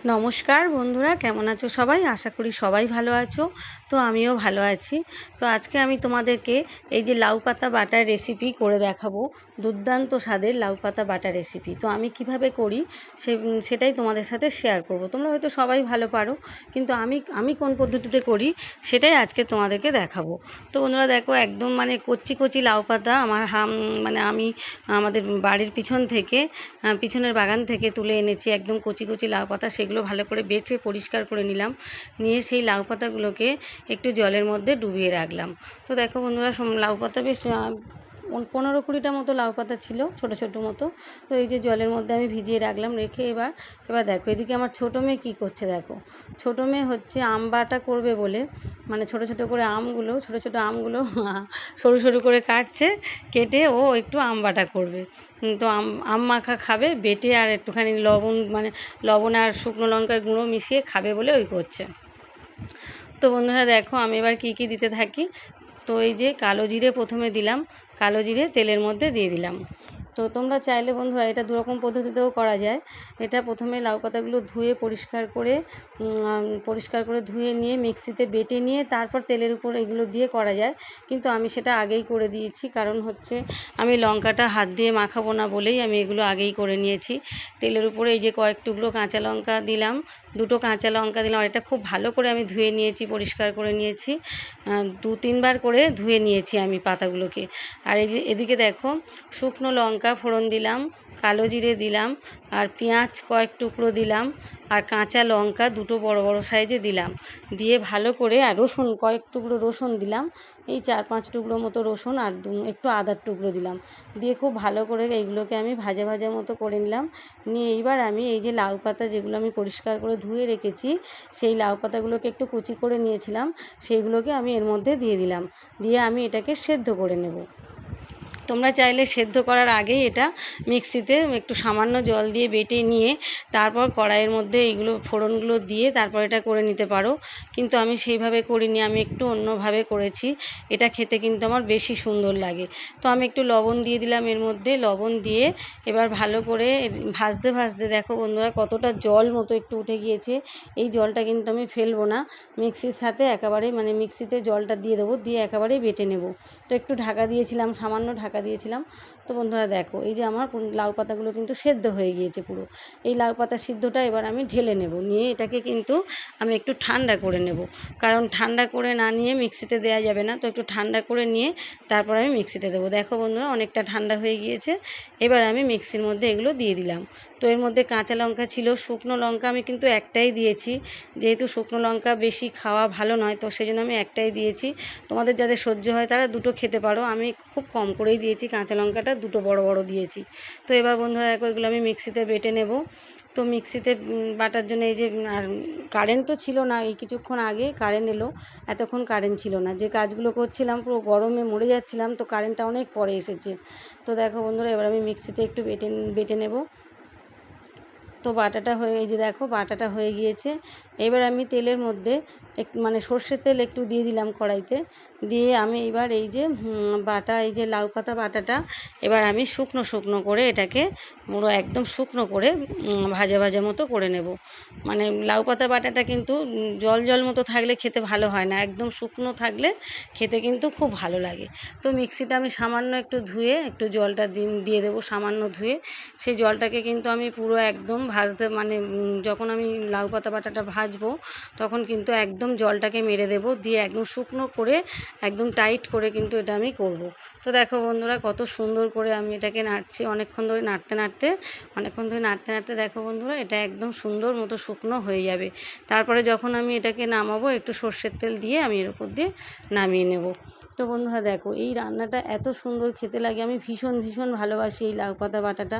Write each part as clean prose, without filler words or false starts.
নমস্কার বন্ধুরা, কেমন আছো সবাই? আশা করি সবাই ভালো আছো। তো আমিও ভালো আছি। তো আজকে আমি তোমাদেরকে এই যে লাউ পাতা বাটার রেসিপি করে দেখাবো। দুর্দান্ত স্বাদের লাউ পাতা বাটার রেসিপি। তো আমি কিভাবে করি সেটাই তোমাদের সাথে শেয়ার করব। তোমরা হয়তো সবাই ভালো পারো, কিন্তু আমি কোন পদ্ধতিতে করি সেটাই আজকে তোমাদেরকে দেখাবো। তো বন্ধুরা দেখো, একদম মানে কচি কচি লাউ পাতা আমার আমি আমাদের বাড়ির পিছনের বাগান থেকে তুলে এনেছি। একদম কচি কচি লাউ পাতা, সেগুলো ভালো করে বেছে পরিষ্কার করে নিলাম। নিয়ে সেই লাউ পাতাগুলোকে একটু জলের মধ্যে ডুবিয়ে রাখলাম। তো দেখো বন্ধুরা, লাউ পাতা বেশ 15-20টা মতো লাউ পাতা ছিল, ছোটো ছোটো মতো। তো এই যে জলের মধ্যে আমি ভিজিয়ে রাখলাম, রেখে এবার দেখো এদিকে আমার ছোটো মেয়ে কী করছে। দেখো, ছোটো মেয়ে হচ্ছে আম বাটা করবে বলে, মানে ছোটো ছোটো করে ছোটো ছোটো আমগুলো সরু সরু করে কাটছে, কেটে ও একটু আম বাটা করবে। তো আম মাখা খাবে বেটে, আর একটুখানি লবণ আর শুকনো লঙ্কার গুঁড়ো মিশিয়ে খাবে বলে ওই করছে। তো বন্ধুরা দেখো, আমি এবার কী কী দিতে থাকি। তো এই যে কালো জিরে প্রথমে দিলাম, কালো জিরে তেলের মধ্যে দিয়ে দিলাম। তো তোমরা চাইলে বন্ধুরা এটা দুরকম পদ্ধতিতেও করা যায়। এটা প্রথমে লাউ পাতাগুলো ধুয়ে পরিষ্কার করে ধুয়ে নিয়ে মিক্সিতে বেটে নিয়ে তারপর তেলের উপর এগুলো দিয়ে করা যায়, কিন্তু আমি সেটা আগেই করে দিয়েছি। কারণ হচ্ছে আমি লঙ্কাটা হাত দিয়ে মাখাবো না বলেই আমি এগুলো আগেই করে নিয়েছি। তেলের উপরে এই যে কয়েক টুকরো কাঁচা লঙ্কা দিলাম, 2টো কাঁচা লঙ্কা দিলাম। আর এটা খুব ভালো করে আমি ধুয়ে নিয়েছি, পরিষ্কার করে নিয়েছি, 2-3বার করে ধুয়ে নিয়েছি আমি পাতাগুলোকে। আর এই যে এদিকে দেখো, শুকনো লঙ্কা ফোড়ন দিলাম, কালো জিরে দিলাম, আর পেঁয়াজ কয়েক টুকরো দিলাম, আর কাঁচা লঙ্কা 2টো বড় বড় সাইজে দিলাম। দিয়ে ভালো করে, আর রসুন কয়েক টুকরো রসুন দিলাম, এই 4-5 টুকরো মতো রসুন, আর একটু আদার টুকরো দিলাম। দিয়ে খুব ভালো করে এইগুলোকে আমি ভাজা ভাজা মতো করে নিলাম। নিয়ে এইবার আমি এই যে লাউ পাতা যেগুলো আমি পরিষ্কার করে ধুয়ে রেখেছি, সেই লাউ পাতাগুলোকে একটু কুচি করে নিয়েছিলাম, সেইগুলোকে আমি এর মধ্যে দিয়ে দিলাম। দিয়ে আমি এটাকে সেদ্ধ করে নেব। তোমরা চাইলে সেদ্ধ করার আগেই এটা মিক্সিতে একটু সামান্য জল দিয়ে বেটে নিয়ে তারপর কড়াইয়ের মধ্যে এইগুলো ফোড়নগুলো দিয়ে তারপর এটা করে নিতে পারো, কিন্তু আমি সেইভাবে করিনি, আমি একটু অন্যভাবে করেছি। এটা খেতে কিন্তু আমার বেশি সুন্দর লাগে। তো আমি একটু লবণ দিয়ে দিলাম এর মধ্যে, লবণ দিয়ে এবার ভালো করে ভাজতে ভাজতে দেখো বন্ধুরা কতটা জল মতো একটু উঠে গিয়েছে। এই জলটা কিন্তু আমি ফেলবো না, মিক্সির সাথে একেবারেই মিক্সিতে জলটা দিয়ে দেবো, দিয়ে একেবারেই বেটে নেব। তো একটু ঢাকা দিয়েছিলাম, সামান্য ঢাকা দিয়েছিলাম। তো বন্ধুরা দেখো, এই যে আমার লাউ পাতাগুলো কিন্তু সেদ্ধ হয়ে গিয়েছে পুরো। এই লাউ পাতা সিদ্ধটা এবার আমি ঢেলে নেব, নিয়ে এটাকে কিন্তু আমি একটু ঠান্ডা করে নেব। কারণ ঠান্ডা করে না নিয়ে মিক্সিতে দেওয়া যাবে না। তো একটু ঠান্ডা করে নিয়ে তারপর আমি মিক্সিতে দেবো। দেখো বন্ধুরা অনেকটা ঠান্ডা হয়ে গিয়েছে। এবার আমি মিক্সির মধ্যে এগুলো দিয়ে দিলাম। তো এর মধ্যে কাঁচা লঙ্কা ছিল, শুকনো লঙ্কা আমি কিন্তু একটাই দিয়েছি, যেহেতু শুকনো লঙ্কা বেশি খাওয়া ভালো নয়, তো সেই জন্য আমি একটাই দিয়েছি। তোমাদের যাদের সহ্য হয় তারা 2টো খেতে পারো, আমি খুব কম করেই দিয়েছি, কাঁচা লঙ্কাটা 2টো বড় বড় দিয়েছি। তো এবার বন্ধুরা দেখো, এগুলো আমি মিক্সিতে বেটে নেব। তো মিক্সিতে বাটার জন্য এই যে, আর কারেন্ট তো ছিল না, এই কিছুক্ষণ আগে কারেন্ট এলো, এতক্ষণ কারেন্ট ছিল না। যে কাজগুলো করছিলাম পুরো গরমে মরে যাচ্ছিলাম, তো কারেন্টটা অনেক পরে এসেছে। তো দেখো বন্ধুরা, এবার আমি মিক্সিতে একটু বেটে নেব। তো বাটাটা হয়ে, এই যে দেখো বাটাটা হয়ে গিয়েছে। এবার আমি তেলের মধ্যে সর্ষের তেল একটু দিয়ে দিলাম কড়াইতে। দিয়ে আমি এবার এই যে এই যে লাউ পাতা বাটাটা এবার আমি শুকনো শুকনো করে এটাকে পুরো একদম শুকনো করে ভাজা ভাজা মতো করে নেব। লাউ পাতা বাটাটা কিন্তু জল জল মতো থাকলে খেতে ভালো হয় না, একদম শুকনো থাকলে খেতে কিন্তু খুব ভালো লাগে। তো মিক্সিটা আমি সামান্য একটু ধুয়ে, একটু জলটা দিয়ে দেবো সামান্য ধুয়ে। সেই জলটাকে কিন্তু আমি পুরো একদম যখন আমি লাউ পাতা বাটাটা ভাজবো তখন কিন্তু একদম জলটাকে মেরে দেবো, দিয়ে একদম শুকনো করে একদম টাইট করে কিন্তু এটা আমি করব। তো দেখো বন্ধুরা কত সুন্দর করে আমি এটাকে নাড়ছি, অনেকক্ষণ ধরে নাড়তে নাড়তে দেখো বন্ধুরা এটা একদম সুন্দর মতো শুকনো হয়ে যাবে। তারপরে যখন আমি এটাকে নামাবো একটু সর্ষের তেল দিয়ে আমি এর উপর দিয়ে নামিয়ে নেব। তো বন্ধুরা দেখো, এই রান্নাটা এত সুন্দর খেতে লাগে, আমি ভীষণ ভীষণ ভালোবাসি এই লাউ পাতা বাটাটা,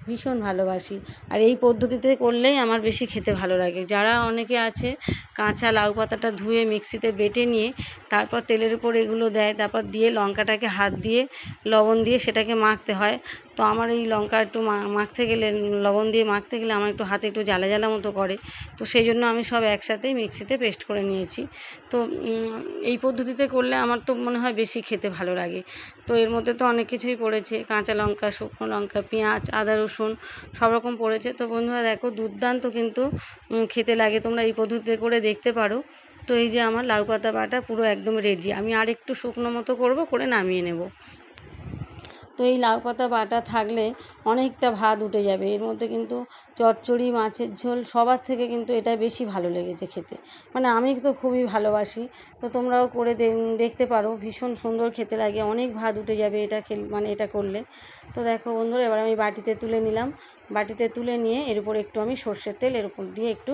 ভীষণ ভালোবাসি। আর এই পদ্ধতিতে করলেই আমার বেশি খেতে ভালো লাগে। যারা অনেকে আছে কাঁচা লাউ পাতাটা ধুয়ে মিক্সিতে বেটে নিয়ে তারপর তেলের উপর এগুলো দেয়, তারপর দিয়ে লঙ্কাটাকে হাত দিয়ে লবণ দিয়ে সেটাকে মাখতে হয়, তো আমার এই লঙ্কা একটু মাখতে গেলে, লবণ দিয়ে মাখতে গেলে আমার একটু হাতে একটু জ্বালা জ্বালা মতো করে, তো সেই জন্য আমি সব একসাথেই মিক্সিতে পেস্ট করে নিয়েছি। তো এই পদ্ধতিতে করলে আমার তো মনে হয় বেশি খেতে ভালো লাগে। তো এর মধ্যে তো অনেক কিছুই পড়েছে, কাঁচা লঙ্কা, শুকনো লঙ্কা, পেঁয়াজ, আদা, রসুন সব রকম পড়েছে। তো বন্ধুরা দেখো, দুর্দান্ত কিন্তু খেতে লাগে, তোমরা এই পদ্ধতিতে করে দেখতে পারো। তো এই যে আমার লাউ পাতা বাটা পুরো একদম রেডি, আমি আর একটু শুকনো মতো করে নামিয়ে নেব। তো এই লাউ পাতা বাটা থাকলে অনেকটা ভাত উঠে যাবে। এর মধ্যে কিন্তু চচ্চড়ি, মাছের ঝোল সবার থেকে কিন্তু এটা বেশি ভালো লেগেছে খেতে, মানে আমি তো খুবই ভালোবাসি। তো তোমরাও করে দেখতে পারো, ভীষণ সুন্দর খেতে লাগে, অনেক ভাত উঠে যাবে এটা মানে এটা করলে। তো দেখো বন্ধুরা, এবার আমি বাটিতে তুলে নিলাম। বাটিতে তুলে নিয়ে এর উপর একটু আমি সর্ষের তেল এর উপর দিয়ে একটু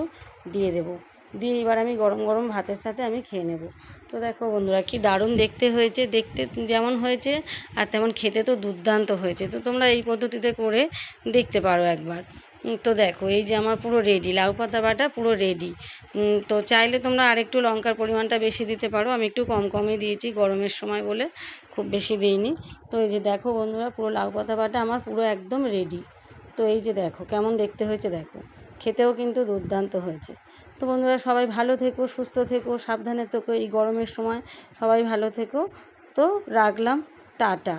দিয়ে দেবো, দিয়ে এবার আমি গরম গরম ভাতের সাথে আমি খেয়ে নেব। তো দেখো বন্ধুরা, কি দারুণ দেখতে হয়েছে, দেখতে যেমন হয়েছে আর তেমন খেতে তো দুর্দান্ত হয়েছে। তো তোমরা এই পদ্ধতিতে করে দেখতে পারো একবার। তো দেখো, এই যে আমার পুরো রেডি, লাউ পাতা বাটা পুরো রেডি। তো চাইলে তোমরা আরেকটু লঙ্কার পরিমাণটা বেশি দিতে পারো, আমি একটু কমই দিয়েছি গরমের সময় বলে, খুব বেশি দিইনি। তো এই যে দেখো বন্ধুরা, পুরো লাউ পাতা বাটা আমার পুরো একদম রেডি। তো এই যে দেখো কেমন দেখতে হয়েছে, দেখো খেতেও কিন্তু দুর্দান্ত হয়েছে। তো বন্ধুরা, সবাই ভালো থেকো, সুস্থ থেকো, সাবধানে থেকো এই গরমের সময়, সবাই ভালো থেকো। তো রাখলাম, টাটা।